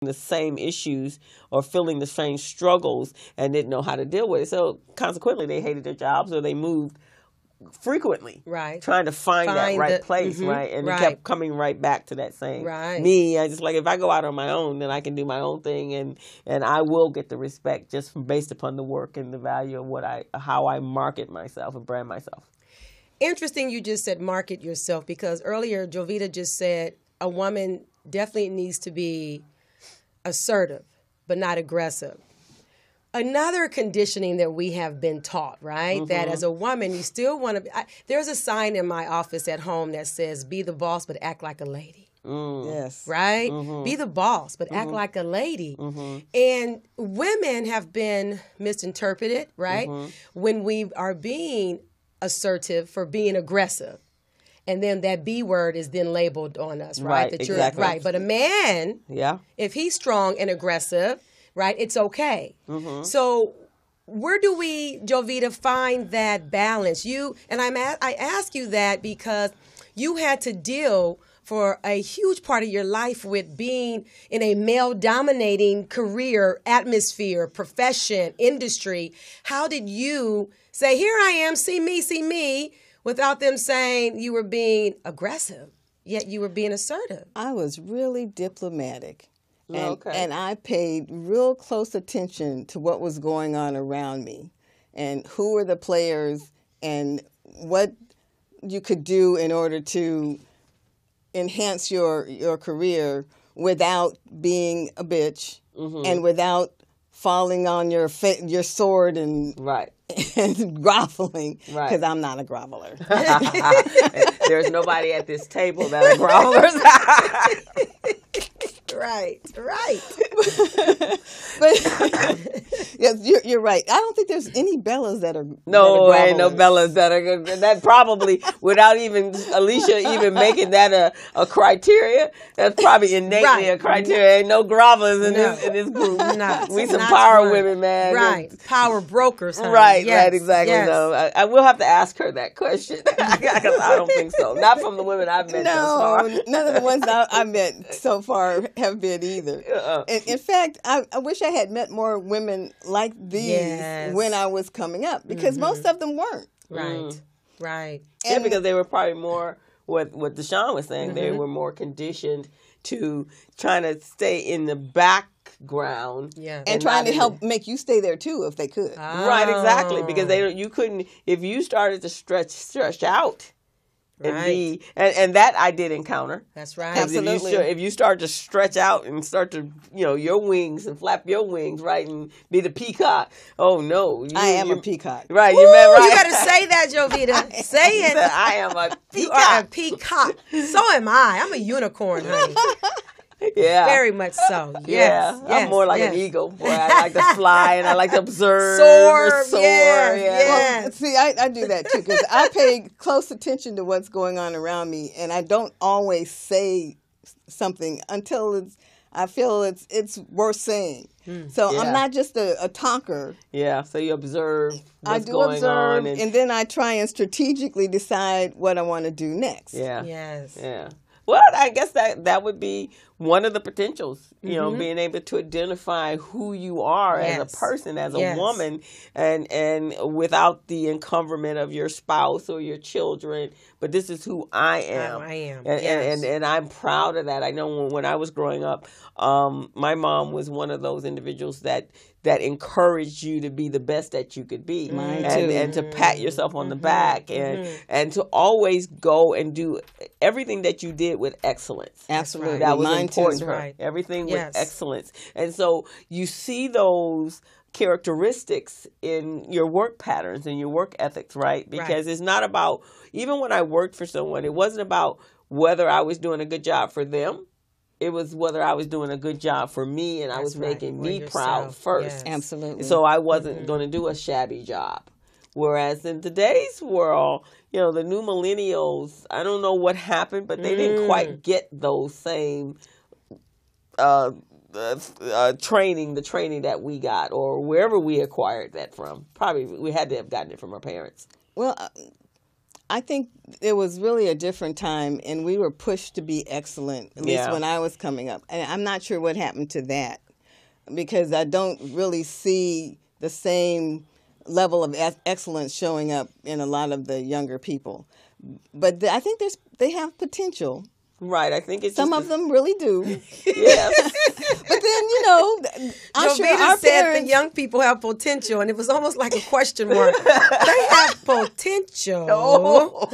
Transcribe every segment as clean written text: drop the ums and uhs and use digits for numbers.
the same issues or feeling the same struggles and didn't know how to deal with it. So consequently, they hated their jobs or they moved frequently, right, trying to find that right place, right, and it kept coming right back to that same me. I just like, if I go out on my own, then I can do my own thing, and I will get the respect just based upon the work and the value of how I market myself and brand myself. Interesting, you just said market yourself, because earlier Jovita just said a woman definitely needs to be assertive, but not aggressive. Another conditioning that we have been taught, right? That as a woman, you still want to be... there's a sign in my office at home that says, be the boss, but act like a lady. Yes. Right? Be the boss, but act like a lady. And women have been misinterpreted, right? When we are being assertive for being aggressive. And then that B word is then labeled on us, right? That you're exactly. right. But a man, if he's strong and aggressive, right, it's okay. So where do we, Jovita, find that balance? I ask you that because you had to deal for a huge part of your life with being in a male-dominating career, atmosphere, profession, industry. How did you say, here I am, see me, without them saying you were being aggressive, yet you were being assertive? I was really diplomatic. And I paid real close attention to what was going on around me and who were the players and what you could do in order to enhance your career without being a bitch and without falling on your sword and and groveling, because I'm not a groveler. There's nobody at this table that are grovelers. Right. But yes, you're right. I don't think there's any Bellas that are ain't no Bellas that are good. That probably, without even Alicia even making that a criteria, that's probably innately a criteria. Ain't no grovelers in this group. We some power women, man. Right, power brokers. Honey. Right, exactly. Yes. No, I will have to ask her that question because I don't think so. Not from the women I've met thus far. None of the ones I've met so far have been either. In fact, I wish I had met more women like these when I was coming up, because most of them weren't. Right. And because they were probably more, what Deshaun was saying, they were more conditioned to trying to stay in the background. And trying to help make you stay there too, if they could. Right, exactly. Because you couldn't, if you started to stretch out. And that I did encounter. That's right. Absolutely. If you start to stretch out and start to, your wings and flap your wings, right, and be the peacock. Oh no, I am a peacock. Right, you better say that, Jovita. Say it. I am a peacock. You are a peacock. So am I. I'm a unicorn, honey. Yeah. Very much so. Yes. I'm more like an eagle. Boy, I like to fly and I like to observe. Soar. Well, see, I do that too, because I pay close attention to what's going on around me, and I don't always say something until I feel it's worth saying. So I'm not just a talker. Yeah, so you observe what's going on. I do observe, and then I try and strategically decide what I want to do next. Yeah. Yes. Yeah. Well, I guess that would be one of the potentials, being able to identify who you are as a person, as a woman, and without the encumberment of your spouse or your children. But this is who I am. I am. And I'm proud of that. I know when I was growing up, my mom was one of those individuals that encouraged you to be the best that you could be. Mine too. And to pat yourself on the back and to always go and do everything that you did with excellence. Absolutely. That was Mine important too. to her. Everything with excellence. And so you see those characteristics in your work patterns and your work ethics, right? Because it's not about, even when I worked for someone, it wasn't about whether I was doing a good job for them. It was whether I was doing a good job for me and I was making me proud first. Yes. Absolutely. So I wasn't going to do a shabby job. Whereas in today's world, the new millennials, I don't know what happened, but they didn't quite get those same training that we got, or wherever we acquired that from. Probably we had to have gotten it from our parents. Well, I think it was really a different time, and we were pushed to be excellent, at least when I was coming up. And I'm not sure what happened to that, because I don't really see the same level of excellence showing up in a lot of the younger people. But I think they have potential. Right, I think it's some of them really do. Yeah, but then I'm sure our said parents, the young people have potential, and it was almost like a question mark. They have potential. Oh.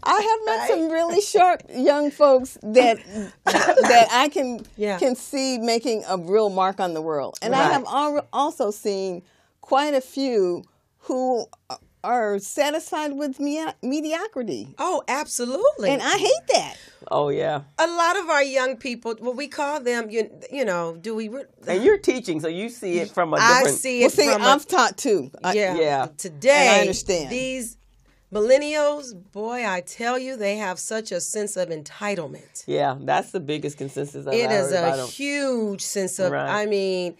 I have met some really sharp young folks that I can see making a real mark on the world, and I have also seen quite a few who are satisfied with mediocrity. Oh, absolutely. And I hate that. Oh, yeah. A lot of our young people, well, we call them, you know, do we... And you're teaching, so you see it from a different... I see it from I've taught too. Yeah. Today, and I understand. These millennials, boy, I tell you, they have such a sense of entitlement. Yeah, that's the biggest consensus I've It heard is about a huge sense of, Right. I mean...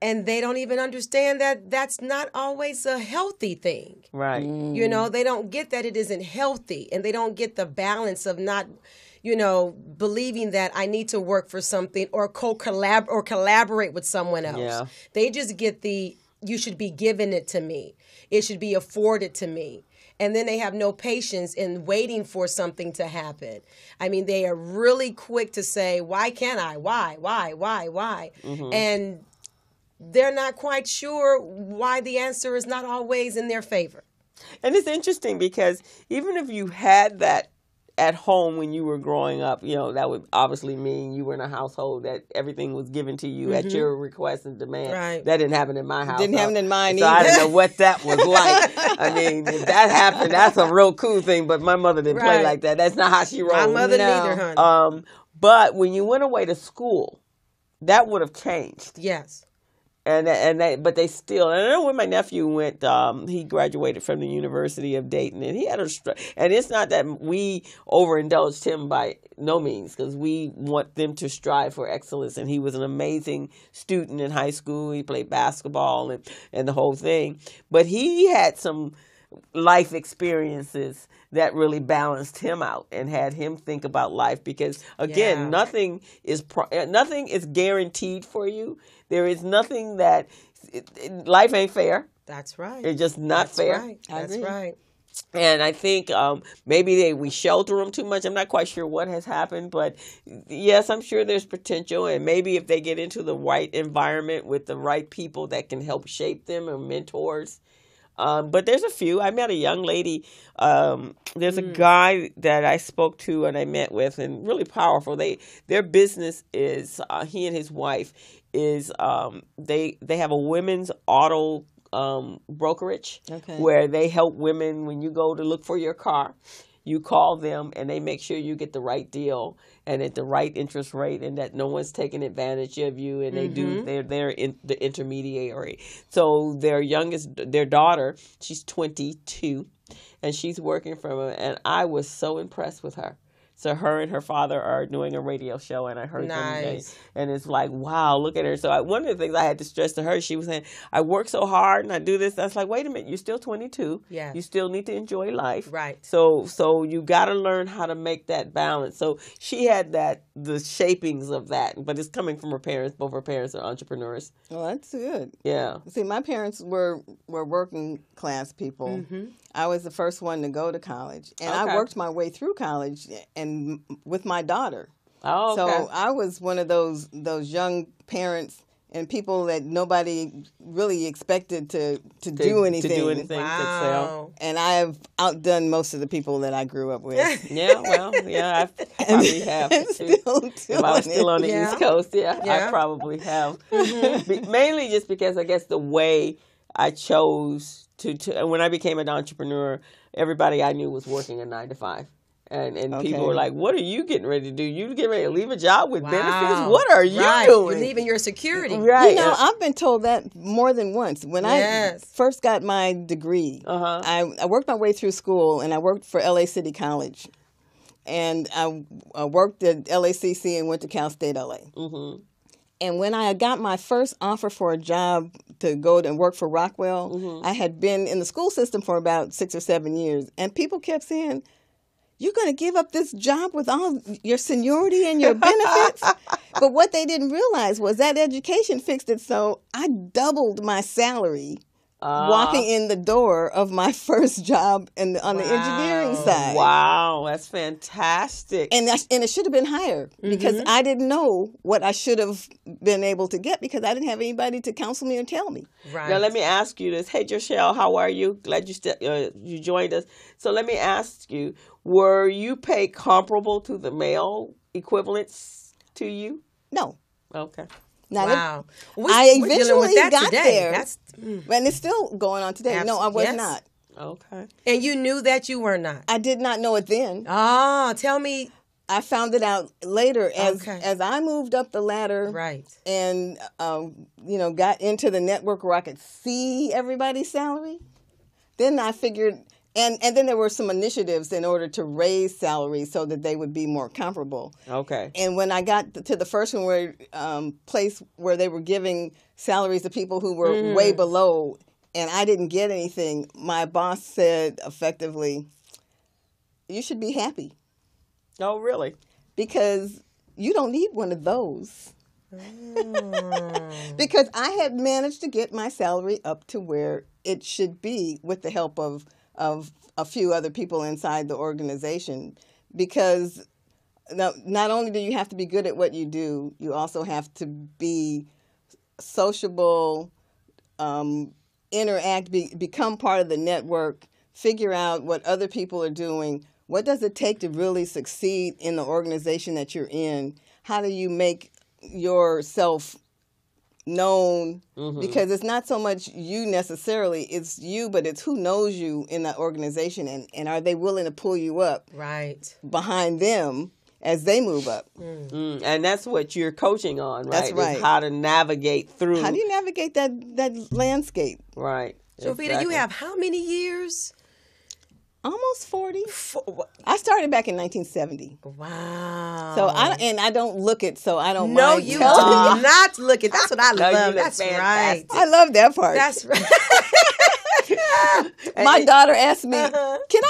And they don't even understand that that's not always a healthy thing. Right. You know, they don't get that it isn't healthy. And they don't get the balance of not, believing that I need to work for something or collaborate with someone else. Yeah. They just get you should be giving it to me. It should be afforded to me. And then they have no patience in waiting for something to happen. I mean, they are really quick to say, why can't I? Why? Mm-hmm. And they're not quite sure why the answer is not always in their favor. And it's interesting because even if you had that at home when you were growing up, that would obviously mean you were in a household that everything was given to you at your request and demand. Right. That didn't happen in my house. Didn't happen in mine so either. I didn't know what that was like. I mean, if that happened, that's a real cool thing, but my mother didn't play like that. That's not how she rolled. My mother neither, honey. But when you went away to school, that would have changed. Yes. But they still, and I know when my nephew went, he graduated from the University of Dayton, and he had and it's not that we overindulged him by no means, because we want them to strive for excellence, and he was an amazing student in high school. He played basketball and the whole thing, but he had some life experiences that really balanced him out and had him think about life, because again, nothing is guaranteed for you. There is nothing that life ain't fair. That's right. It's just not fair. Right. That's right. And I think maybe we shelter them too much. I'm not quite sure what has happened, but yes, I'm sure there's potential. And maybe if they get into the right environment with the right people that can help shape them or mentors. But there's a few. I met a young lady. There's a guy that I spoke to and I met with, and really powerful. Their business is he and his wife is they have a women's auto brokerage where they help women when you go to look for your car. You call them and they make sure you get the right deal and at the right interest rate, and that no one's taking advantage of you, and they're the intermediary. So their daughter, she's 22, and she's working from and I was so impressed with her. So her and her father are doing a radio show, and I heard them today, and it's like, wow, look at her. So one of the things I had to stress to her, she was saying, I work so hard and I do this. That's like, wait a minute, you're still 22. Yes. You still need to enjoy life. Right. So you got to learn how to make that balance. So she had the shapings of that, but it's coming from her parents. Both her parents are entrepreneurs. Well, that's good. Yeah. See, my parents were working class people. Mm-hmm. I was the first one to go to college, and I worked my way through college and with my daughter. Oh, okay. So I was one of those young parents and people that nobody really expected to do anything. To do anything. Wow. And I have outdone most of the people that I grew up with. I probably have too. If I was still on the East Coast, I probably have. Mm-hmm. Mainly just because I guess the way I chose to when I became an entrepreneur, everybody I knew was working a 9-to-5. And people were like, what are you getting ready to do? You getting ready to leave a job with benefits? What are you doing? You're leaving your security. Right. I've been told that more than once. When I first got my degree, I worked my way through school, and I worked for LA City College. And I worked at LACC and went to Cal State LA. Mm-hmm. And when I got my first offer for a job to go and work for Rockwell, I had been in the school system for about 6 or 7 years. And people kept saying, you're going to give up this job with all your seniority and your benefits? But what they didn't realize was that education fixed it. So I doubled my salary walking in the door of my first job on the engineering side. Wow, that's fantastic. And it should have been higher because I didn't know what I should have been able to get because I didn't have anybody to counsel me or tell me. Right. Now, let me ask you this. Hey, Joshelle, how are you? Glad you joined us. So let me ask you, were you paid comparable to the male equivalents to you? No. Okay. Wow. I eventually got there. And it's still going on today. No, I was not. Okay. And you knew that you were not? I did not know it then. Oh, tell me. I found it out later as I moved up the ladder. Right. And, got into the network where I could see everybody's salary. Then I figured... And then there were some initiatives in order to raise salaries so that they would be more comparable. Okay. And when I got to the first one, place where they were giving salaries to people who were way below, and I didn't get anything, my boss said effectively, you should be happy. Oh, really? Because you don't need one of those. Because I had managed to get my salary up to where it should be with the help of a few other people inside the organization, because not only do you have to be good at what you do, you also have to be sociable, interact, become part of the network, figure out what other people are doing. What does it take to really succeed in the organization that you're in? How do you make yourself known? Because it's not so much you necessarily, it's you, but it's who knows you in that organization, and are they willing to pull you up behind them as they move up. And that's what you're coaching on, right? That's right. Is how to navigate through. How do you navigate that landscape? Right. Jovita, you have how many years? Almost 40. I started back in 1970. Wow. So I don't look it, so I don't No, mind you do telling not look it. That's what I love. That's right. I love that part. That's right. My daughter asked me, how can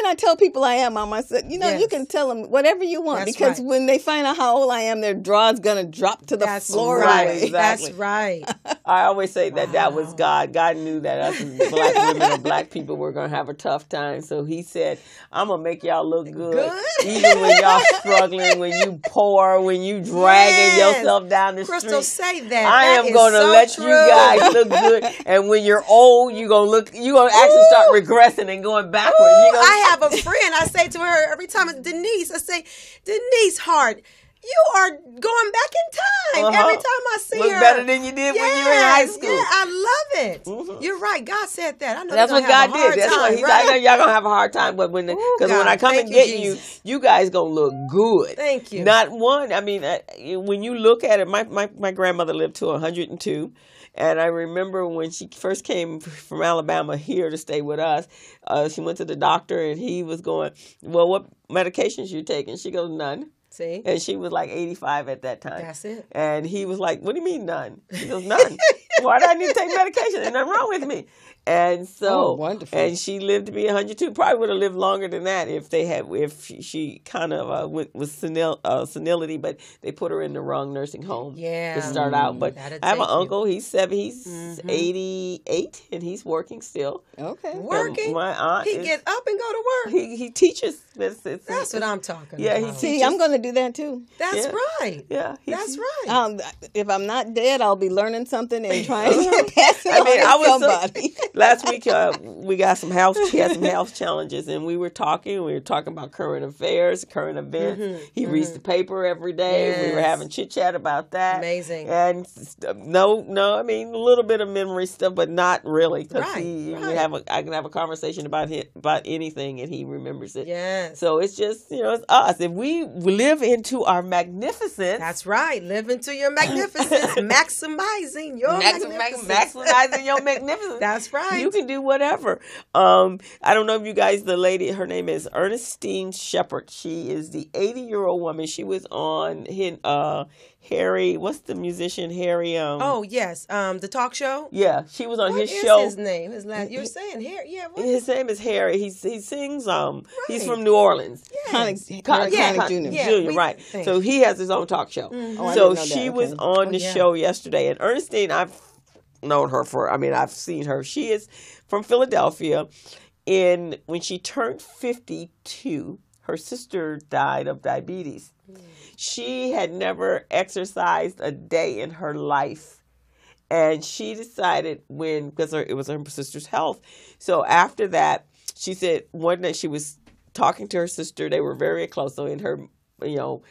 I tell people I am, Mom? I said, you can tell them whatever you want. That's because right. when they find out how old I am, their jaw's going to drop to the floor. Right. Away. Exactly. That's right. I always say that was God. God knew that us as black women and black people were going to have a tough time. So he said, I'm going to make y'all look good. Even when y'all struggling, when you poor, when you dragging yourself down the Crystal, street. say that. I am going to let you guys look good. And when you're old, you're going to actually start regressing and going backwards. I have a friend. I say to her every time, it's Denise. I say, Denise Hart, you are going back in time. Every time I see her. Look better than you did when you were in high school. Yeah, I love it. You're right. God said that. I know that's what God did. That's why He's like, y'all going to have a hard time. But when I come and get you, you guys going to look good. Thank you. Not one. I mean, when you look at it, my grandmother lived to 102. And I remember when she first came from Alabama here to stay with us, she went to the doctor and he was going, well, what medications you taking? She goes, none. See? And she was like 85 at that time. That's it. And he was like, what do you mean none? She goes, none. Why do I need to take medication? There's nothing wrong with me. And so, wonderful. And she lived to be 102. Probably would have lived longer than that if she kind of went with senility, but they put her in the wrong nursing home to start out. But I have an uncle. He's 88, and he's working still. Okay, working. My aunt, he get up and go to work. He teaches. That's what I'm talking about. He teaches. See, I'm going to do that too. That's right. Yeah, that's right. If I'm not dead, I'll be learning something and trying to pass it on to somebody. Last week, we got some health challenges, and we were talking about current affairs, current events. He reads the paper every day. Yes. We were having chit-chat about that. Amazing. And I mean, a little bit of memory stuff, but not really. Because I can have a conversation about anything, and he remembers it. Yes. So it's just, it's us. If we live into our magnificence. That's right. Live into your magnificence. Maximizing your magnificence. Maximizing your magnificence. That's right. right. You can do whatever. I don't know if you guys, the lady, her name is Ernestine Shepherd. She is the 80-year-old woman. She was on Harry, what's the musician, Harry? Oh, yes. The talk show? Yeah, she was on his show. What is his name? You're saying Harry? Yeah, what? His name is Harry. He sings, he's from New Orleans. Connick Jr., right. So he has his own talk show. So she was on the show yesterday. And Ernestine, I've known her I've seen her. She is from Philadelphia. And when she turned 52, her sister died of diabetes. She had never exercised a day in her life. And she decided because it was her sister's health. So after that, she said one night she was talking to her sister. They were very close. So in her,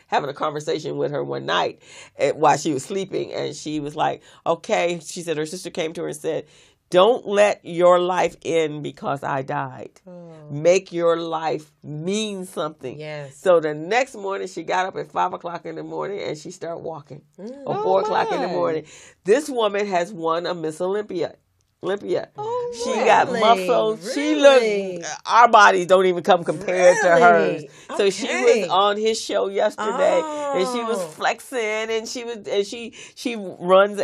having a conversation with her one night while she was sleeping. And she was like, okay. She said her sister came to her and said, don't let your life end because I died. Make your life mean something. Yes. So the next morning, she got up at 5 o'clock in the morning and she started walking. Or 4 o'clock in the morning. This woman has won a Miss Olympia. She got muscles. Really? She looked. Our bodies don't even come compared to hers. So she was on his show yesterday, and she was flexing, and she runs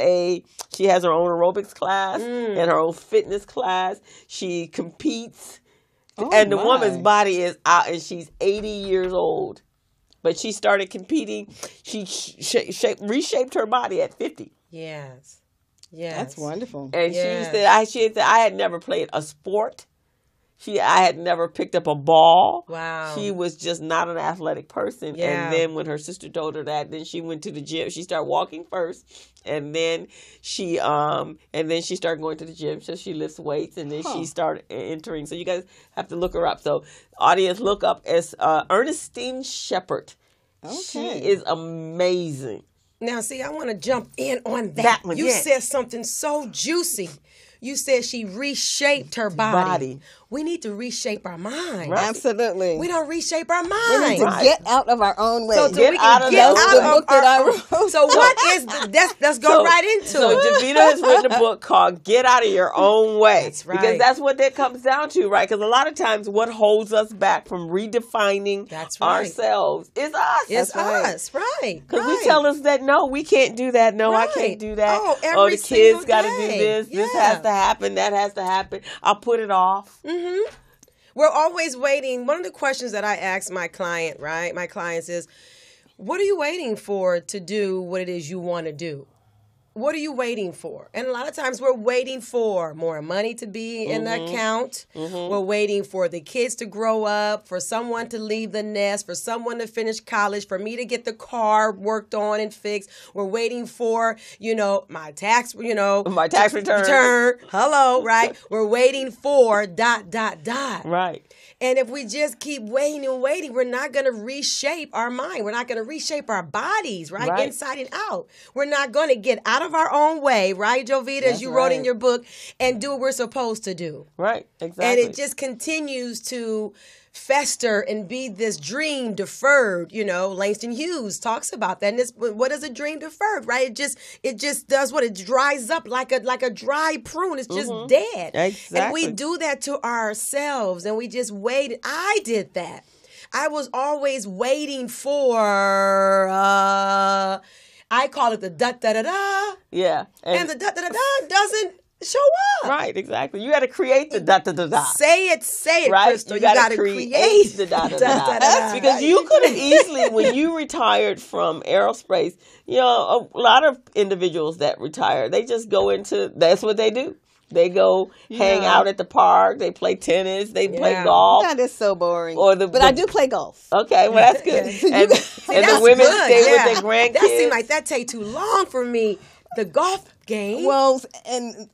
she has her own aerobics class and her own fitness class. She competes, and the woman's body is out, and she's 80 years old. But she started competing. She reshaped her body at 50. Yes. Yes. That's wonderful. And she said I had never played a sport. I had never picked up a ball. Wow. She was just not an athletic person. Yeah. And then when her sister told her that, then she went to the gym. She started walking first, and then she started going to the gym. So she lifts weights, and then she started entering. So you guys have to look her up. So audience, look up as Ernestine Shepherd. Okay. She is amazing. Now, see, I want to jump in on that. one, You said something so juicy. You said she reshaped her body. We need to reshape our mind. Right. Absolutely. We don't reshape our mind. We need to get out of our own way. So we can get out of the book that I wrote. So what is let's go right into it. So Jovita has written a book called Get Out of Your Own Way. That's right. Because that's what that comes down to, right? Because a lot of times what holds us back from redefining ourselves is us. It's us, right. Because we tell us that, no, we can't do that. No, I can't do that. Oh, the kids got to do this. Yeah. This has to happen. That has to happen. I'll put it off. We're always waiting. One of the questions that I ask my client, right, my clients is, what are you waiting for to do what it is you want to do? What are you waiting for? And a lot of times we're waiting for more money to be in the account. We're waiting for the kids to grow up, for someone to leave the nest, for someone to finish college, for me to get the car worked on and fixed. We're waiting for, my tax, my tax return. Hello, right? We're waiting for ... Right. And if we just keep waiting and waiting, we're not going to reshape our mind. We're not going to reshape our bodies, right? Inside and out. We're not going to get out of our own way, right, Jovita, as you wrote in your book, and do what we're supposed to do. Right, exactly. And it just continues to fester and be this dream deferred. Langston Hughes talks about that. And what is a dream deferred, right? It just does what? It dries up like a dry prune. It's just dead. Exactly. And we do that to ourselves, and we just wait. I did that. I was always waiting for I call it the da-da-da-da. Yeah. And the da-da-da-da doesn't show up. Right, exactly. You got to create the da-da-da-da. Say it, right? Crystal. You got to create the da-da-da-da. Because you could have easily, when you retired from aerospace, a lot of individuals that retire, they just go into, that's what they do. They go hang out at the park. They play tennis. They play golf. That is so boring. But I do play golf. Okay, well, that's good. and the women stay with their grandkids. That seemed like that take too long for me. The golf game. Well, and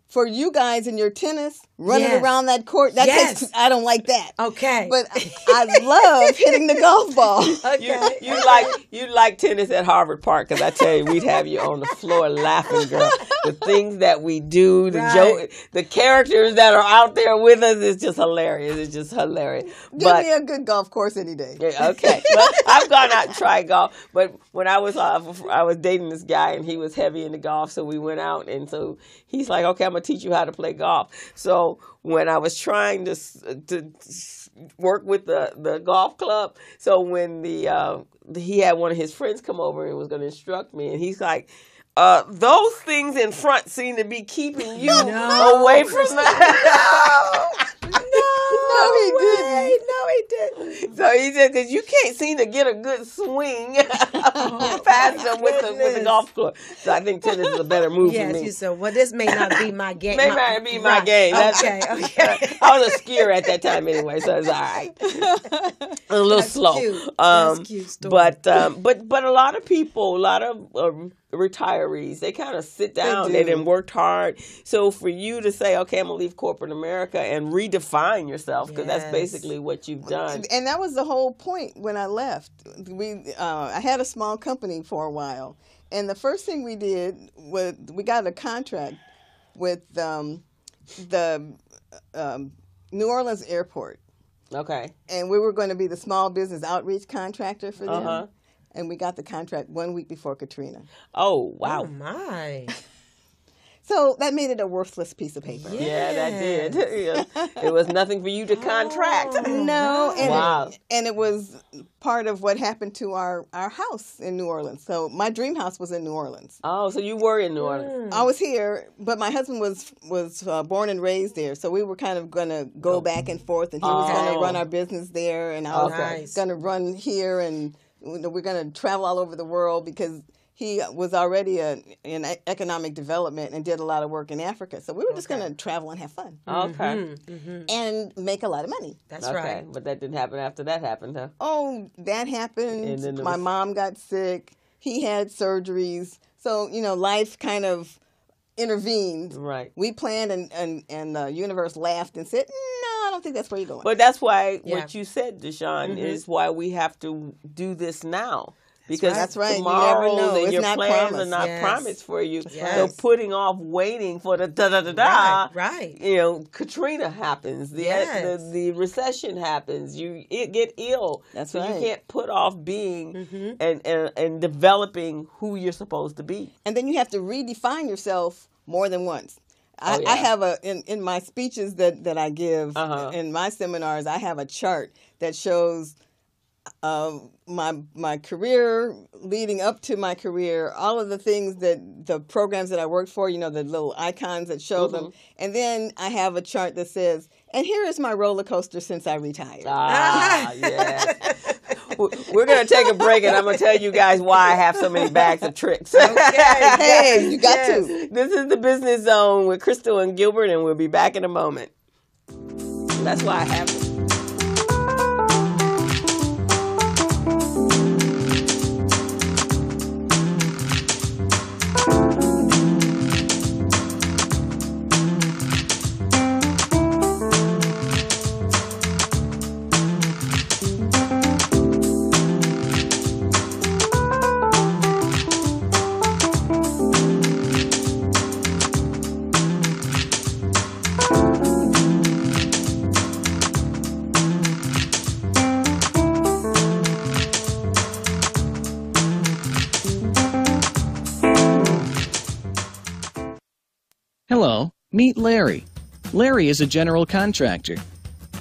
for you guys in your tennis, running around that court, that takes, I don't like that. Okay. But I love hitting the golf ball. Okay. You like tennis at Harvard Park, because I tell you, we'd have you on the floor laughing, girl. the things that we do, the characters that are out there with us. It's just hilarious. It's just hilarious. Give me a good golf course any day. Okay. Well, I've gone out and tried golf, but when I was dating this guy and he was heavy into golf, so we went out, and so he's like, okay, I'm going to teach you how to play golf. So when I was trying to work with the golf club, so when he had one of his friends come over and was going to instruct me, and he's like, those things in front seem to be keeping you away from that. No, he didn't. So he said, because you can't seem to get a good swing past them with the golf club. So I think tennis is a better move for me. Yes, you said, well, this may not be my game. May not be my game. Okay. I was a skier at that time anyway, so it's all right. A little slow. Cute. That's cute story. But a lot of people, a lot of retirees, they kind of sit down. They done worked hard. So for you to say, okay, I'm gonna leave corporate America and redefine yourself, because that's basically what you've done. And that was the whole point when I left. I had a small company for a while, and the first thing we did was we got a contract with the New Orleans airport. Okay. And we were going to be the small business outreach contractor for them. And we got the contract 1 week before Katrina. Oh, wow. Oh, my. So that made it a worthless piece of paper. Yeah, that did. It was nothing for you to contract. No. And it was part of what happened to our house in New Orleans. So my dream house was in New Orleans. Oh, so you were in New Orleans. I was here, but my husband was born and raised there. So we were kind of going to go back and forth, and he was going to run our business there, and I was going to run here, and we're going to travel all over the world, because he was already in economic development and did a lot of work in Africa. So we were just going to travel and have fun. Okay. And make a lot of money. That's right. But that didn't happen after that happened, huh? Oh, that happened. My mom got sick. He had surgeries. So, life kind of intervened. Right. We planned, and the universe laughed and said, no, I don't think that's where you're going. But that's why what you said, Deshawn, is why we have to do this now. Because that's right. Tomorrows you never know. And your plans promised. are not promised for you. Yes. So putting off waiting for the da-da-da-da. Right. Katrina happens. The recession happens. You get ill. That's so right. You can't put off being and developing who you're supposed to be. And then you have to redefine yourself more than once. I have in my speeches that I give, in my seminars, I have a chart that shows my career leading up to my career, all of the things the programs that I worked for, the little icons that show them. And then I have a chart that says, and here is my roller coaster since I retired. Yes. We're going to take a break, and I'm going to tell you guys why I have so many bags of tricks. Hey, you got to. This is the Business Zone with Crystal and Gilbert, and we'll be back in a moment. That's why I have it. Hello, meet Larry. Larry is a general contractor.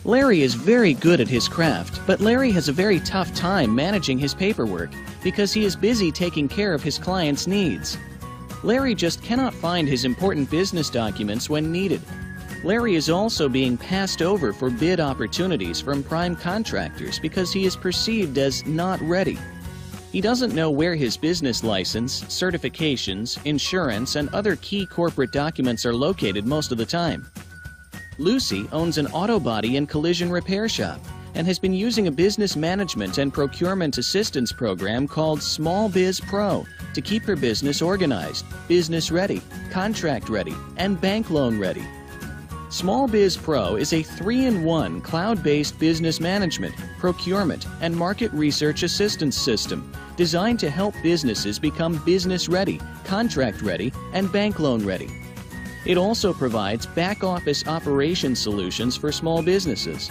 Larry is very good at his craft, but Larry has a very tough time managing his paperwork because he is busy taking care of his clients' needs. Larry just cannot find his important business documents when needed. Larry is also being passed over for bid opportunities from prime contractors because he is perceived as not ready. He doesn't know where his business license, certifications, insurance, and other key corporate documents are located most of the time. Lucy owns an auto body and collision repair shop and has been using a business management and procurement assistance program called Small Biz Pro to keep her business organized, business ready, contract ready, and bank loan ready. Small Biz Pro is a 3-in-1 cloud-based business management, procurement, and market research assistance system designed to help businesses become business ready, contract ready, and bank loan ready. It also provides back-office operation solutions for small businesses.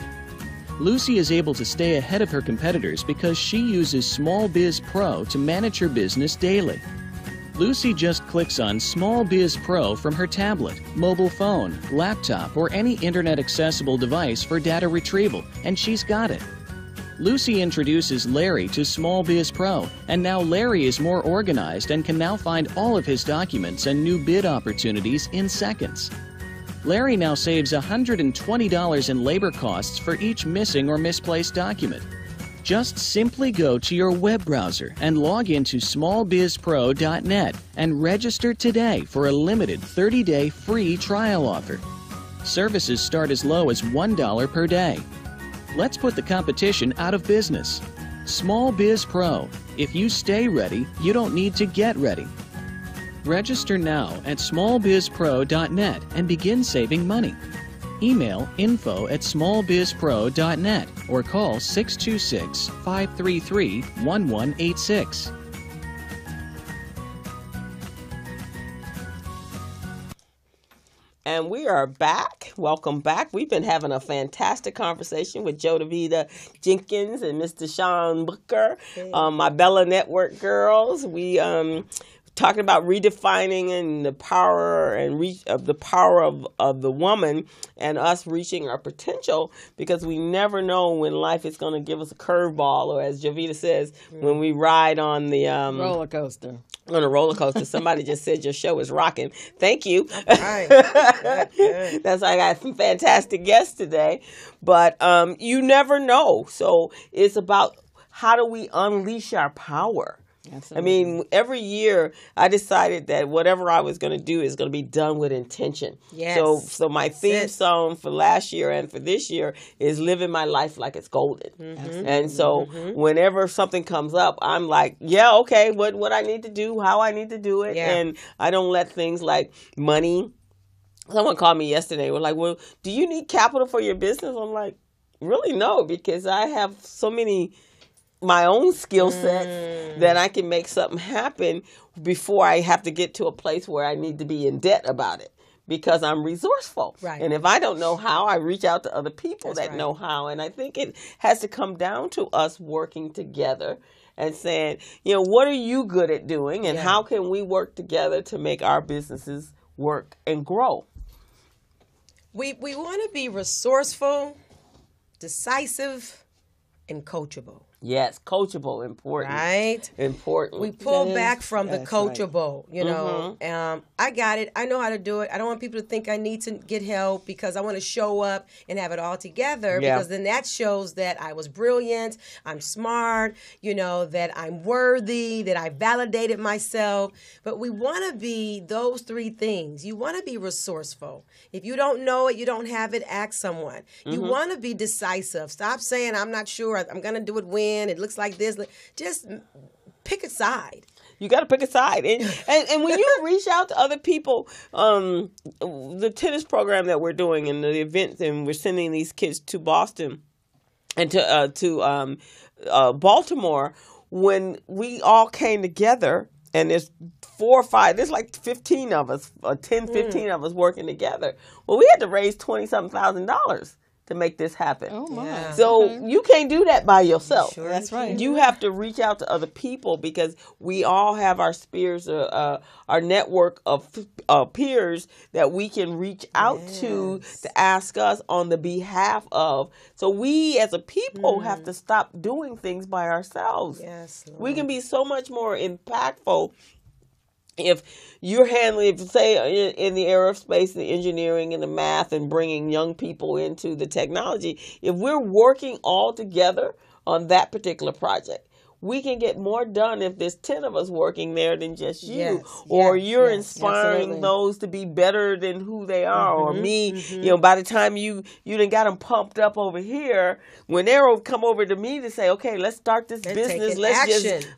Lucy is able to stay ahead of her competitors because she uses Small Biz Pro to manage her business daily. Lucy just clicks on Small Biz Pro from her tablet, mobile phone, laptop, or any internet-accessible device for data retrieval, and she's got it. Lucy introduces Larry to Small Biz Pro, and now Larry is more organized and can now find all of his documents and new bid opportunities in seconds. Larry now saves $120 in labor costs for each missing or misplaced document. Just simply go to your web browser and log into smallbizpro.net and register today for a limited 30-day free trial offer. Services start as low as $1 per day. Let's put the competition out of business. Small Biz Pro. If you stay ready, you don't need to get ready. Register now at smallbizpro.net and begin saving money. Email info@smallbizpro.net or call 626-533-1186. And we are back. Welcome back. We've been having a fantastic conversation with Jovita Jenkins and Mr. Sean Booker, my Bella Network girls. We talking about redefining and the power and reach of the power of the woman and us reaching our potential, because we never know when life is going to give us a curveball, or as Jovita says, when we ride on the roller coaster. On a roller coaster. Somebody just said your show is rocking. Thank you. Right. Good. That's why I got some fantastic guests today. But you never know. So it's about how do we unleash our power? Absolutely. I mean, every year I decided that whatever I was going to do is going to be done with intention. Yes. So my theme song for last year and for this year is living my life like it's golden. Mm-hmm. And so whenever something comes up, I'm like, yeah, okay, what I need to do, how I need to do it. Yeah. And I don't let things like money. Someone called me yesterday. We're like, well, do you need capital for your business? I'm like, really no, because I have so many my own skill sets that I can make something happen before I have to get to a place where I need to be in debt about it, because I'm resourceful. Right. And if I don't know how, I reach out to other people that know how. And I think it has to come down to us working together and saying, what are you good at doing, and how can we work together to make our businesses work and grow? We want to be resourceful, decisive, and coachable. Yes, coachable, important. Right? Important. We pull back from the coachable, I got it. I know how to do it. I don't want people to think I need to get help, because I want to show up and have it all together, because then that shows that I was brilliant, I'm smart, that I'm worthy, that I validated myself. But we want to be those three things. You want to be resourceful. If you don't know it, you don't have it, ask someone. You want to be decisive. Stop saying, I'm not sure, I'm going to do it when it looks like this. Just pick a side. You got to pick a side. And when you reach out to other people, the tennis program that we're doing and the events, and we're sending these kids to Boston and to Baltimore, when we all came together, and there's 4 or 5, there's like 15 of us, 10, 15 of us working together. Well, we had to raise $20,000 to make this happen. Oh my! Yeah. So you can't do that by yourself. Sure, that's right. You have to reach out to other people, because we all have our spheres, our network of peers that we can reach out to ask us on the behalf of. So we as a people have to stop doing things by ourselves. Yes, Lord. We can be so much more impactful if you're handling, say, in the aerospace, the engineering, and the math, and bringing young people into the technology, if we're working all together on that particular project, we can get more done if there's 10 of us working there than just you. Or you're inspiring those to be better than who they are. Or me, by the time you done got them pumped up over here, when they come over to me to say, okay, let's start this business.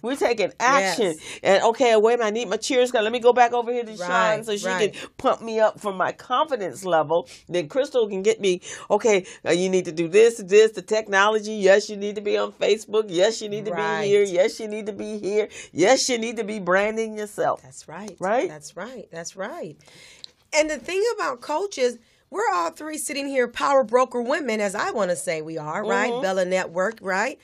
We're taking action. Yes. And okay, wait a minute, I need my cheers. Let me go back over here to Sean so she can pump me up from my confidence level. Then Crystal can get me, okay, you need to do this, the technology. Yes, you need to be on Facebook. Yes, you need to be here. here. Yes, you need to be here. Yes, you need to be branding yourself. That's right. Right? That's right. That's right. And the thing about coaches, we're all three sitting here power broker women, as I want to say we are, right? Bella Network, right?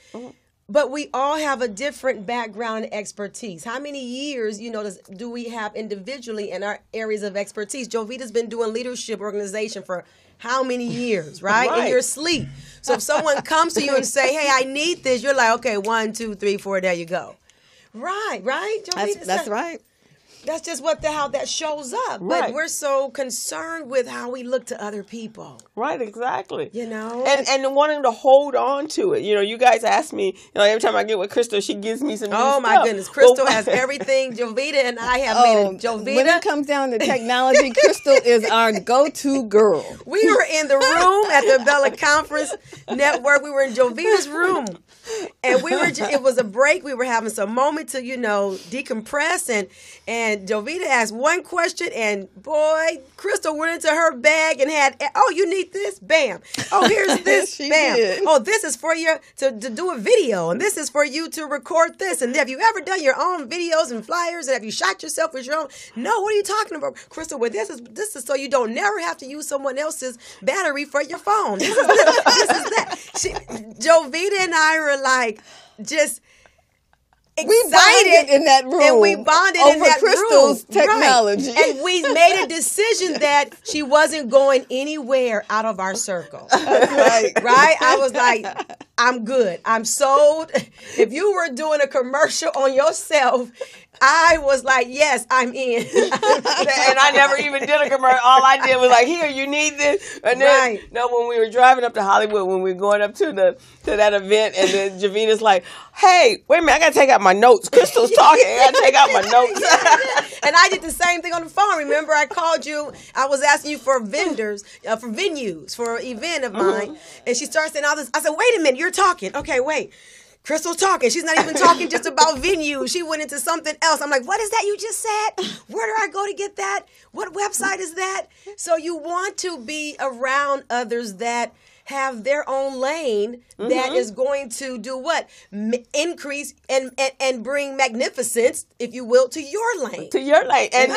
But we all have a different background and expertise. How many years, do we have individually in our areas of expertise? Jovita's been doing leadership organization for how many years, right? In your sleep. So if someone comes to you and say, hey, I need this, you're like, okay, 1, 2, 3, 4, there you go. Right, Jovita? That's right. That's just how that shows up. Right. But we're so concerned with how we look to other people. Right, exactly. And wanting to hold on to it. You guys ask me, every time I get with Crystal, she gives me some new stuff. My goodness. Crystal has everything. Jovita and I have made it. Jovita. When it comes down to technology, Crystal is our go-to girl. We were in the room at the Bella Conference Network. We were in Jovita's room. And it was a break. We were having some moment to, decompress. And Jovita asked one question, and boy, Crystal went into her bag and had, oh, you need this? Bam. Oh, here's this? Bam. Did. Oh, this is for you to do a video, and this is for you to record this. And have you ever done your own videos and flyers? And have you shot yourself with your own? No, what are you talking about? Crystal, well, this is so you don't never have to use someone else's battery for your phone. This is that. Jovita and I were like, just excited. We bonded in that room. And we bonded in that Crystal's room. technology. Right. And we made a decision that she wasn't going anywhere out of our circle. Right. I was like, I'm good. I'm sold. If you were doing a commercial on yourself, I was like, yes, I'm in. And I never even did a commercial. All I did was like, here, you need this. And then, when we were driving up to Hollywood, when we were going up to that event, and then Jovita's like, hey, wait a minute, I got to take out my notes. Crystal's talking. I got to take out my notes. And I did the same thing on the phone. Remember, I called you. I was asking you for vendors, for venues, for an event of mine. And she started saying all this. I said, wait a minute, you're talking. Okay, wait. Crystal's talking. She's not even talking just about venues. She went into something else. I'm like, what is that you just said? Where do I go to get that? What website is that? So you want to be around others that have their own lane that is going to do what? Increase and bring magnificence, if you will, to your lane. To your lane. And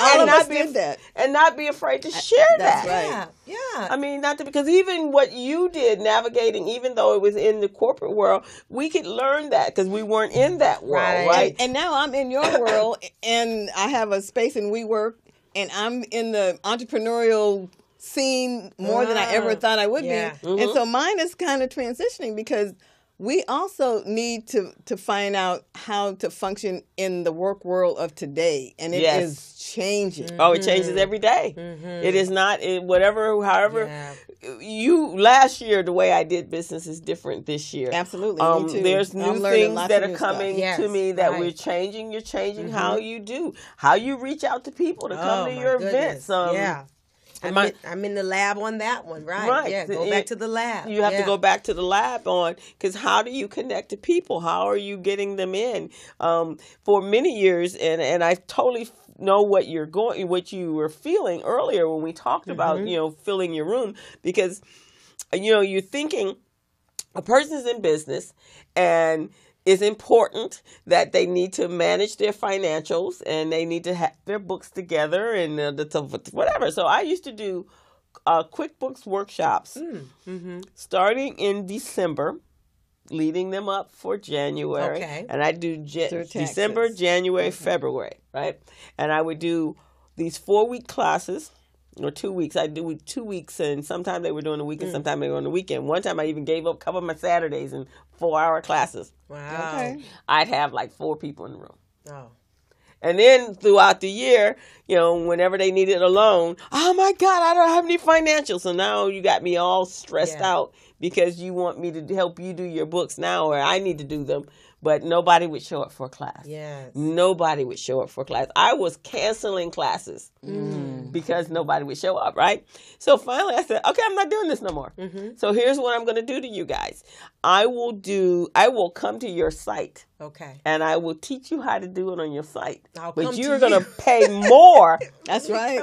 not be afraid to share that. That's right. Yeah. I mean, because even what you did navigating, even though it was in the corporate world, we could learn that because we weren't in that world, right? And now I'm in your world, and I have a space in WeWork, and I'm in the entrepreneurial scene more than I ever thought I would be. And so mine is kind of transitioning because we also need to find out how to function in the work world of today. And it is changing. Oh, it changes every day. It is not, however, last year, the way I did business is different this year. Absolutely. Me too. There's new things that are coming to me that we're changing. You're changing how you reach out to people to come to your events. I'm in the lab on that one, right? Yeah, go back to the lab. You have to go back to the lab because how do you connect to people? How are you getting them in? For many years, and I totally know what you were feeling earlier when we talked about, filling your room, because, you're thinking a person's in business and it's important that they need to manage their financials and they need to have their books together and whatever. So I used to do QuickBooks workshops starting in December, leading them up for January. Okay. And I do December, January, February, right? And I would do these 4-week classes. Or 2 weeks. I do 2 weeks, and sometimes they were doing a week, and sometimes they were on the weekend. One time I even gave up a couple of my Saturdays and 4-hour classes. Wow. Okay. I'd have like 4 people in the room. Oh. And then throughout the year, whenever they needed a loan, oh my God, I don't have any financials. So now you got me all stressed out because you want me to help you do your books now, or I need to do them. But nobody would show up for a class. Yes. Nobody would show up for a class. I was canceling classes because nobody would show up, right? So finally I said, okay, I'm not doing this no more. So here's what I'm going to do to you guys. I will come to your site. Okay. And I will teach you how to do it on your site. But you're going to pay more. That's right.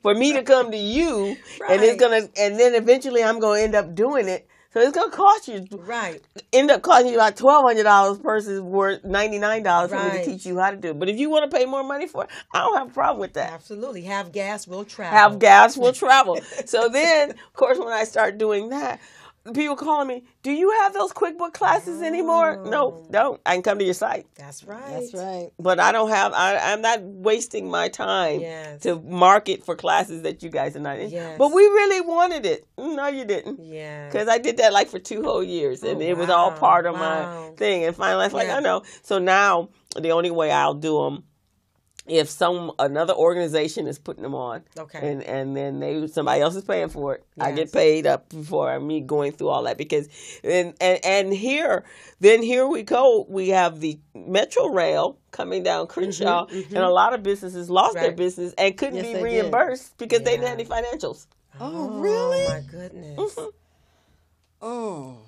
For me to come to you. Right. And then eventually I'm going to end up doing it. So it's going to cost you. Right. End up costing you about $1,200 versus worth $99 for me to teach you how to do it. But if you want to pay more money for it, I don't have a problem with that. Absolutely. Have gas, will travel. Have gas, will travel. So then, of course, when I start doing that, people calling me, do you have those QuickBooks classes anymore? No, don't. I can come to your site. That's right. That's right. But I don't have, I'm not wasting my time to market for classes that you guys are not in. Yes. But we really wanted it. No, you didn't. Yeah. Because I did that like for 2 whole years. And it was all part of my thing. And finally I was like, I know. So now the only way I'll do them, if another organization is putting them on, and then somebody else is paying for it, I get paid up for me going through all that, because and here we go. We have the Metro Rail coming down Crenshaw, and a lot of businesses lost their business and couldn't be reimbursed because they didn't have any financials. Oh, really? Oh my goodness. Oh,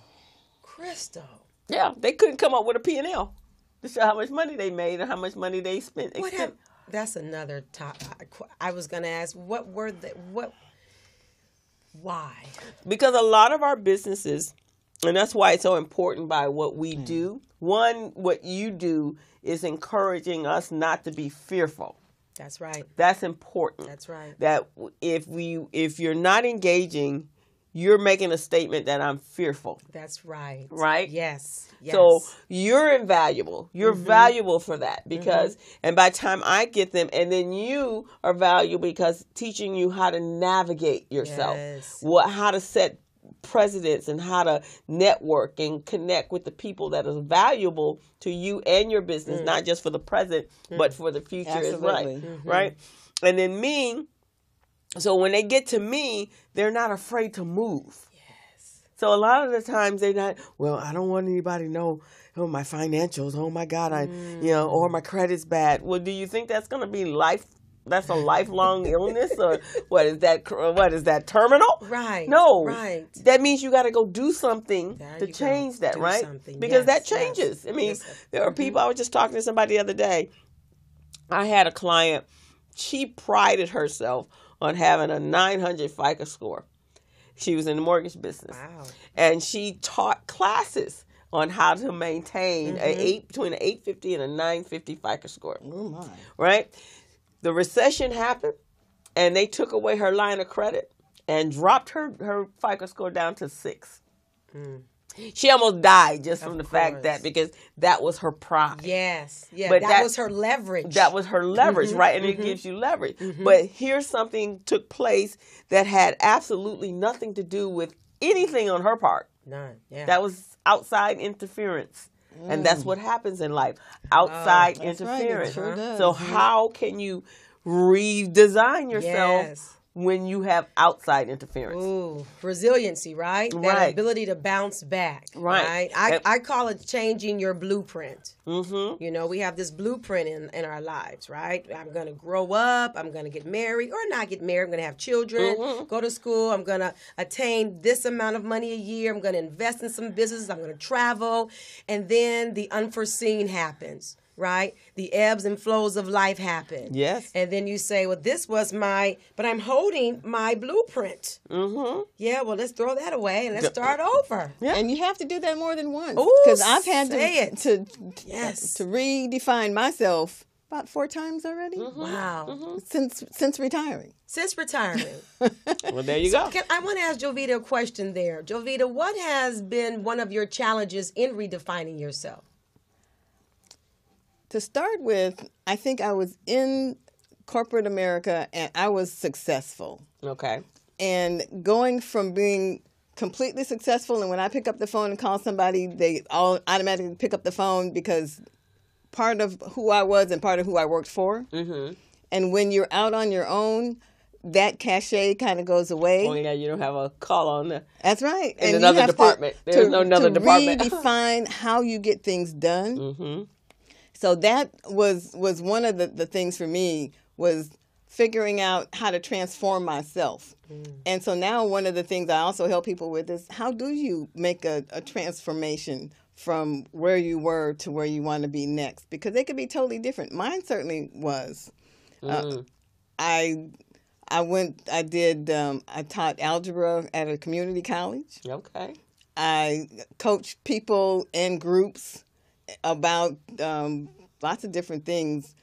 Crystal. Yeah, they couldn't come up with a P&L to show how much money they made and how much money they spent. That's another topic. I was going to ask, why? Because a lot of our businesses, and that's why it's so important by what we do. One, what you do is encouraging us not to be fearful. That's right. That's important. That's right. That if you're not engaging, you're making a statement that I'm fearful. That's right. Right? Yes. So you're invaluable. You're valuable for that because, and by the time I get them, and then you are valuable because teaching you how to navigate yourself, how to set precedents and how to network and connect with the people that are valuable to you and your business, not just for the present, but for the future as well. Right? And then so when they get to me, they're not afraid to move. So a lot of the times they're not, well, I don't want anybody to know, oh, my financials, oh my God, or my credit's bad. Well, do you think that's going to be that's a lifelong illness, or what is that, terminal? Right. No. Right. That means you got to go do something to change that, right? Because that changes. Yes. I mean, there are people, I was just talking to somebody the other day. I had a client, she prided herself on having a 900 FICO score. She was in the mortgage business. Wow. And she taught classes on how to maintain between an 850 and a 950 FICO score. Oh, my. Right? The recession happened, and they took away her line of credit and dropped her FICO score down to 6. She almost died just from the fact that, because that was her pride. Yes. Yeah. But that was her leverage. That was her leverage, right? And it gives you leverage. But here something took place that had absolutely nothing to do with anything on her part. None. Yeah. That was outside interference. And that's what happens in life. Outside interference. Right. It sure does. So how can you redesign yourself when you have outside interference? Ooh, resiliency, right? That ability to bounce back. Right. I call it changing your blueprint. You know, we have this blueprint in our lives, right? I'm going to grow up. I'm going to get married or not get married. I'm going to have children, go to school. I'm going to attain this amount of money a year. I'm going to invest in some business. I'm going to travel. And then the unforeseen happens. Right? The ebbs and flows of life happen. Yes. And then you say, well, this was but I'm holding my blueprint. Yeah, well, let's throw that away and let's start over. Yeah. And you have to do that more than once. Because I've had to redefine myself about 4 times already. Wow. Since retiring. Since retiring. Well, there you go. I want to ask Jovita a question there. Jovita, what has been one of your challenges in redefining yourself? To start with, I think I was in corporate America and I was successful. Okay. And going from being completely successful, and when I pick up the phone and call somebody, they all automatically pick up the phone because part of who I was and part of who I worked for. And when you're out on your own, that cachet kind of goes away. Oh, yeah, you don't have a call on there. That's right. In another department. There's no another department. To redefine how you get things done. So that was one of the things for me, was figuring out how to transform myself. And so now one of the things I also help people with is, how do you make a transformation from where you were to where you want to be next? Because they could be totally different. Mine certainly was. I taught algebra at a community college. Okay. I coach people in groups about lots of different things.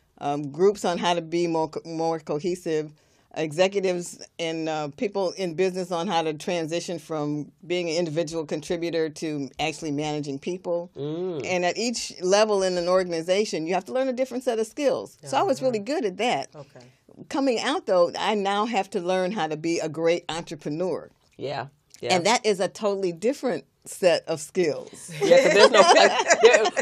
Groups on how to be more cohesive. Executives and people in business on how to transition from being an individual contributor to actually managing people. And at each level in an organization, you have to learn a different set of skills. So I was really good at that. Okay. Coming out, though, I now have to learn how to be a great entrepreneur. Yeah. And that is a totally different set of skills. Yeah, because there's no.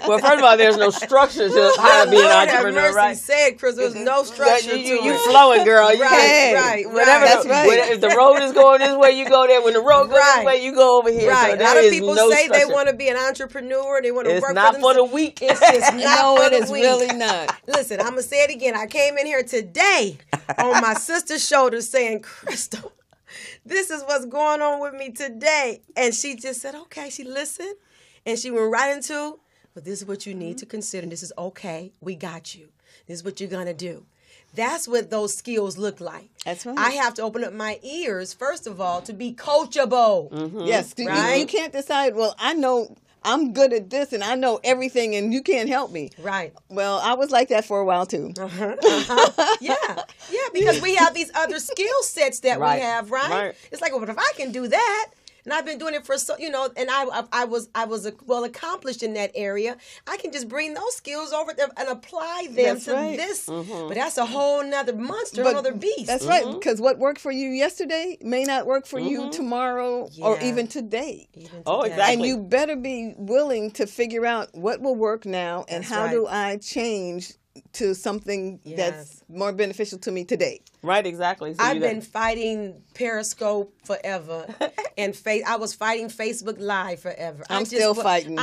Well, first of all, there's no structure to how to be an entrepreneur, right? Said, Chris, there's no structure. You flowing, girl. Right. That's right. If the road is going this way, you go there. When the road goes this way, you go over here. Right. So a lot of people say structure. they want to be an entrepreneur. They want to work for themselves. It's not for the weak. It's just not for the weak. No, it is really not. Listen, I'm going to say it again. I came in here today on my sister's shoulder saying, Crystal, this is what's going on with me today. And she just said, okay. She listened and she went right into, but this is what you need to consider. This is okay. We got you. This is what you're going to do. That's what those skills look like. That's right. I have to open up my ears, first of all, to be coachable. Yes. Right? You can't decide, well, I know I'm good at this and I know everything and you can't help me. Right. Well, I was like that for a while too. Yeah, because we have these other skill sets that we have, right? It's like, well, if I can do that, and I've been doing it for and I was well accomplished in that area, I can just bring those skills over and apply them to this. But that's a whole nother monster, another beast. That's right, because what worked for you yesterday may not work for you tomorrow or even today. Oh, exactly. And you better be willing to figure out what will work now and how do I change to something that's more beneficial to me today. Right, exactly. So I've been fighting Periscope forever, and I was fighting Facebook Live forever. I'm still fighting.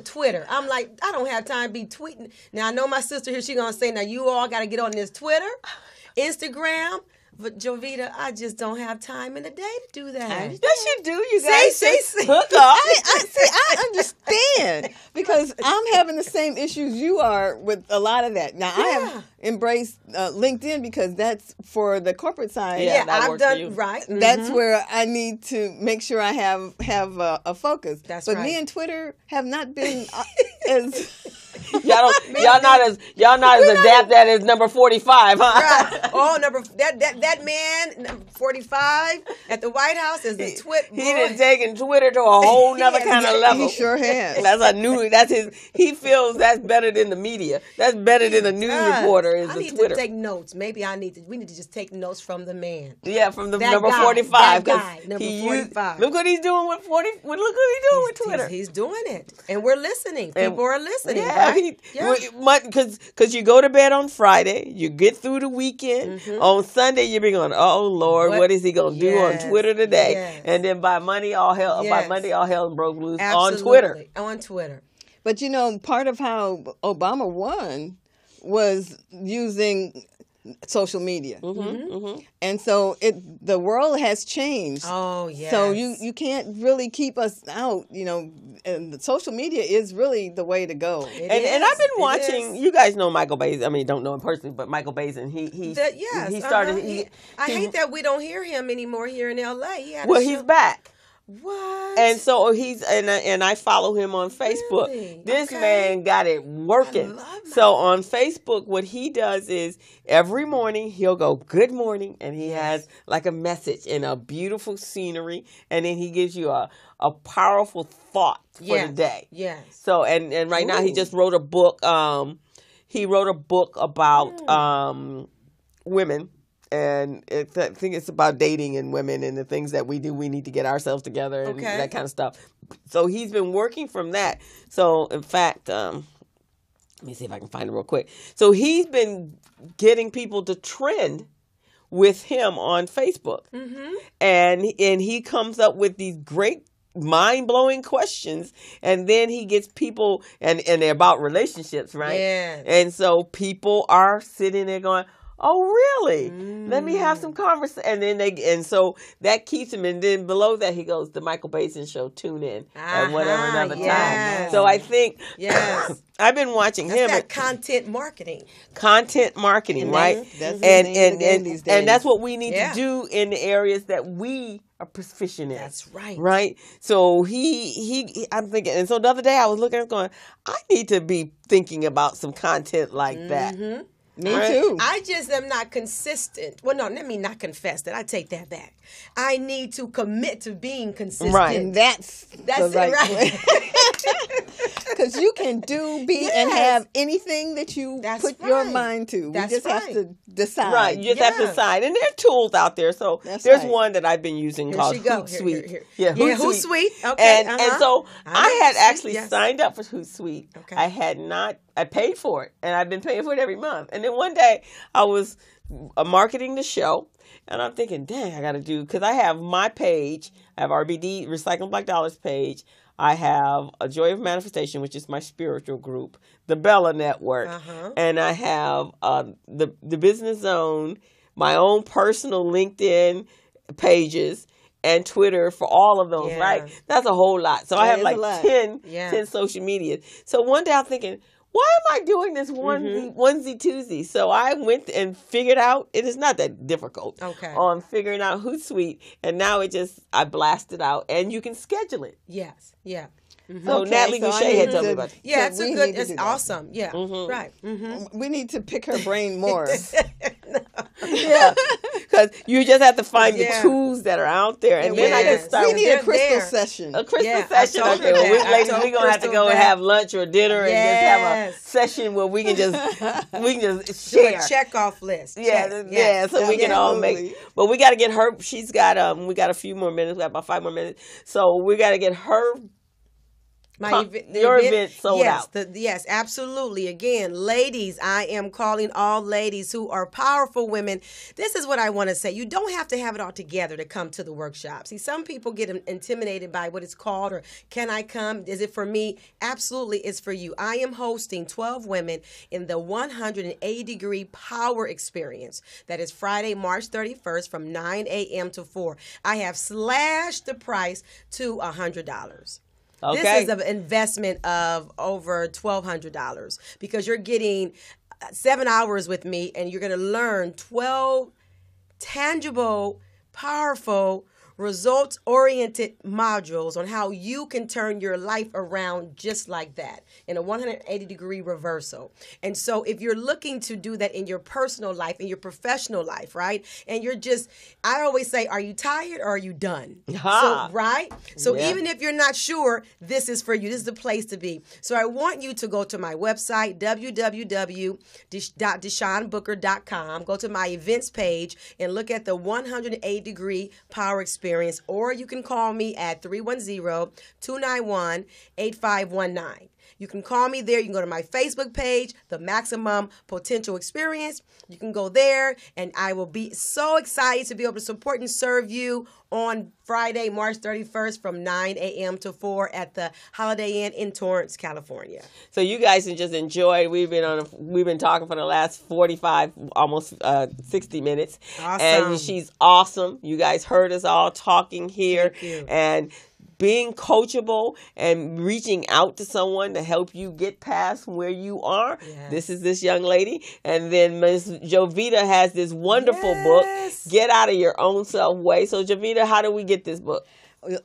Twitter. I'm like, I don't have time to be tweeting. Now, I know my sister here, she's going to say, now you all got to get on this Twitter, Instagram. But Jovita, I just don't have time in the day to do that. Yes, you do. You guys see. hook up. I understand because I'm having the same issues you are with a lot of that. Now, I have embraced LinkedIn because that's for the corporate side. Yeah, I've done right. That's where I need to make sure I have a focus. That's but right. me and Twitter have not been as. Y'all not as adept as number 45, huh? Right. Oh, that man 45 at the White House is a Twitter. He done taken Twitter to a whole nother kind of level. He sure has. He feels that's better than the media. That's better than a news reporter is I the need Twitter. to take notes. Maybe we need to just take notes from the man. Yeah, from the that number guy, 45. That guy, number 45. Look what he's doing with 40. Look what he's doing with Twitter. He's doing it, and we're listening. People are listening. Yeah, right? Because you go to bed on Friday, you get through the weekend. On Sunday, you be going, oh Lord, what is he going to do on Twitter today? Yes. And then by Monday, all hell broke loose Absolutely. on Twitter. On Twitter. But part of how Obama won was using social media. And so the world has changed. Oh, yes. So you can't really keep us out, and the social media is really the way to go. And I've been watching, you guys know Michael Bays, I mean, don't know him personally, but Michael Bays, and he started. I hate that we don't hear him anymore here in LA. He's back. What? And so he's and I follow him on Facebook. Really? This man got it working. So on Facebook, what he does is every morning he'll go good morning, and he has like a message and a beautiful scenery, and then he gives you a powerful thought for the day. Yes. So and right now he just wrote a book. He wrote a book about women. And I think it's about dating and women and the things that we do. We need to get ourselves together and that kind of stuff. So he's been working from that. So, in fact, let me see if I can find it real quick. So he's been getting people to trend with him on Facebook. And he comes up with these great mind-blowing questions, and then he gets people, and they're about relationships, right? Yeah. And so people are sitting there going, oh, really? Let me have some conversation. And so that keeps him. And then below that, he goes, the Michael Basin Show, tune in at whatever another time. So I think I've been watching him. That's content marketing. Content marketing, right? And that's what we need to do in the areas that we are proficient in. That's right. Right? So I'm thinking, and so the other day I was looking and going, I need to be thinking about some content like that. Me too. I just am not consistent. Well, no, let me not confess that. I take that back. I need to commit to being consistent. Right. And that's the right right. Because you can and have anything that you put your mind to. That's we just have to decide. Right. You just have to decide. And there are tools out there. So there's one that I've been using called Hootsuite. Yeah, Hootsuite. Okay. And so I had actually signed up for Hootsuite. Okay. I paid for it, and I've been paying for it every month. And then one day I was marketing the show, and I'm thinking, dang, I got to because I have my page. I have RBD, Recycling Black Dollars page. I have A Joy of Manifestation, which is my spiritual group, the Bella Network, and I have the BusinessZone, my own personal LinkedIn pages, and Twitter for all of those, right? That's a whole lot. So I have like 10 social media. So one day I'm thinking, why am I doing this onesie twosie? So I went and figured out, it is not that difficult on figuring out Hootsuite. And now I blast it out and you can schedule it. Yes. Yeah. So Natalie Goucher had told me about that. Yeah, it's awesome. Yeah, right. We need to pick her brain more. Yeah, because you just have to find the tools that are out there, and then I can start. We need a crystal session. A crystal session. Okay, well, we're gonna have to go and have lunch or dinner and just have a session where we can just share. Do a check off list. Yeah. So we can all make. But we got to get her. She's got we got a few more minutes. We got about 5 more minutes. So we got to get her. Your event sold out. Yes, absolutely. Again, ladies, I am calling all ladies who are powerful women. This is what I want to say. You don't have to have it all together to come to the workshop. See, some people get intimidated by what it's called or can I come? Is it for me? Absolutely, it's for you. I am hosting 12 women in the 180-degree power experience. That is Friday, March 31st from 9 a.m. to 4. I have slashed the price to $100. Okay. This is an investment of over $1,200 because you're getting 7 hours with me and you're going to learn 12 tangible, powerful, results-oriented modules on how you can turn your life around just like that in a 180-degree reversal. And so if you're looking to do that in your personal life, in your professional life, right? And you're I always say, are you tired or are you done? So, right? So even if you're not sure, this is for you. This is the place to be. So I want you to go to my website, www.deshawnbooker.com. Go to my events page and look at the 180-degree power experience. Or you can call me at 310-291-8519. You can call me there. You can go to my Facebook page, The Maximum Potential Experience. You can go there, and I will be so excited to be able to support and serve you on Friday, March 31st from 9 a.m. to 4 at the Holiday Inn in Torrance, California. So you guys can just enjoy. We've been talking for the last 45, almost 60 minutes. Awesome. And she's awesome. You guys heard us all talking here. Thank you. And being coachable and reaching out to someone to help you get past where you are. Yes. This is this young lady. And then Ms. Jovita has this wonderful book, Get Out of Your Own Self Way. So Jovita, how do we get this book?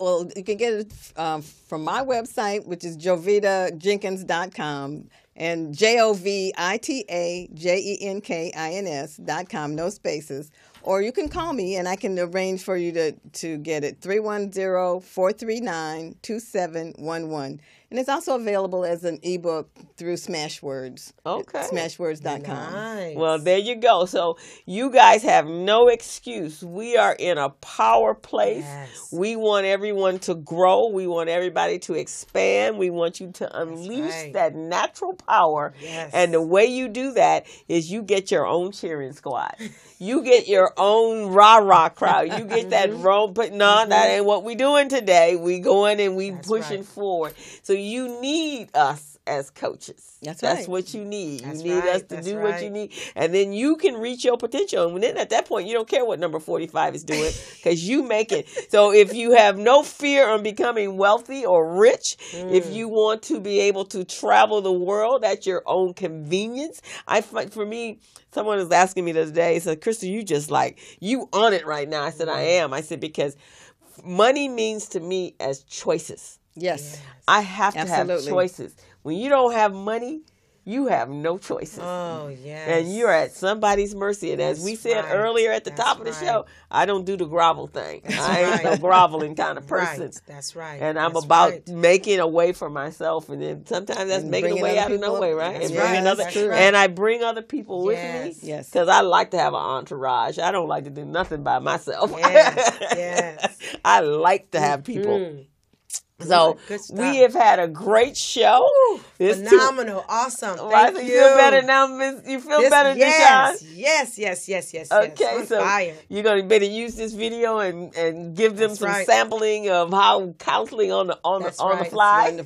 Well, you can get it from my website, which is jovitajenkins.com, and JovitaJenkins.com, no spaces. Or you can call me, and I can arrange for you to get it, 310-439-2711. And it's also available as an ebook through Smashwords. Okay. Smashwords.com. Nice. Well, there you go. So you guys have no excuse. We are in a power place. Yes. We want everyone to grow. We want everybody to expand. We want you to unleash that natural power. Yes. And the way you do that is you get your own cheering squad. You get your own rah-rah crowd. You get that wrong, but no, that ain't what we doing today. We going and we pushing forward. So you need us as coaches. That's right. That's what you need. That's you need right. us to do what you need. And then you can reach your potential. And then at that point, you don't care what number 45 is doing because you make it. So if you have no fear on becoming wealthy or rich, if you want to be able to travel the world at your own convenience, for me, someone was asking me the other day, said, Crystal, you on it right now. I said, I am. I said, because money means to me as choices. Yes. I have to have choices. When you don't have money, you have no choices. Oh, yes. And you're at somebody's mercy. And as we said earlier at the top of the show, I don't do the grovel thing. I ain't no groveling kind of person. Right. That's right. And I'm about making a way for myself. And then sometimes that's making a way out of no way, right? And I bring other people with me. Yes. Because I like to have an entourage. I don't like to do nothing by myself. Yes. I like to have people. So we have had a great show. Phenomenal. Awesome. Thank you. You feel better now, Miss? You feel better, Deshawn? Yes. Okay, so you're going to better use this video and give them some sampling of how counseling on the fly.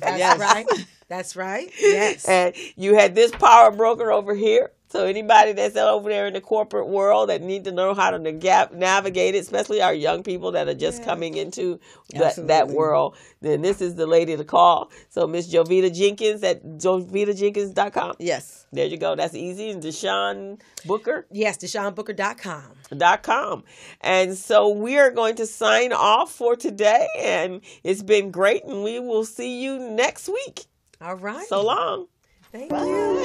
That's right. Yes. And you had this power broker over here. So anybody that's over there in the corporate world that need to know how to navigate it, especially our young people that are just coming into that world, then this is the lady to call. So Miss Jovita Jenkins at jovitajenkins.com. Yes. There you go. That's easy. And Deshawn Booker? Yes, DeshawnBooker.com. And so we are going to sign off for today. And it's been great. And we will see you next week. All right. So long. Thank you.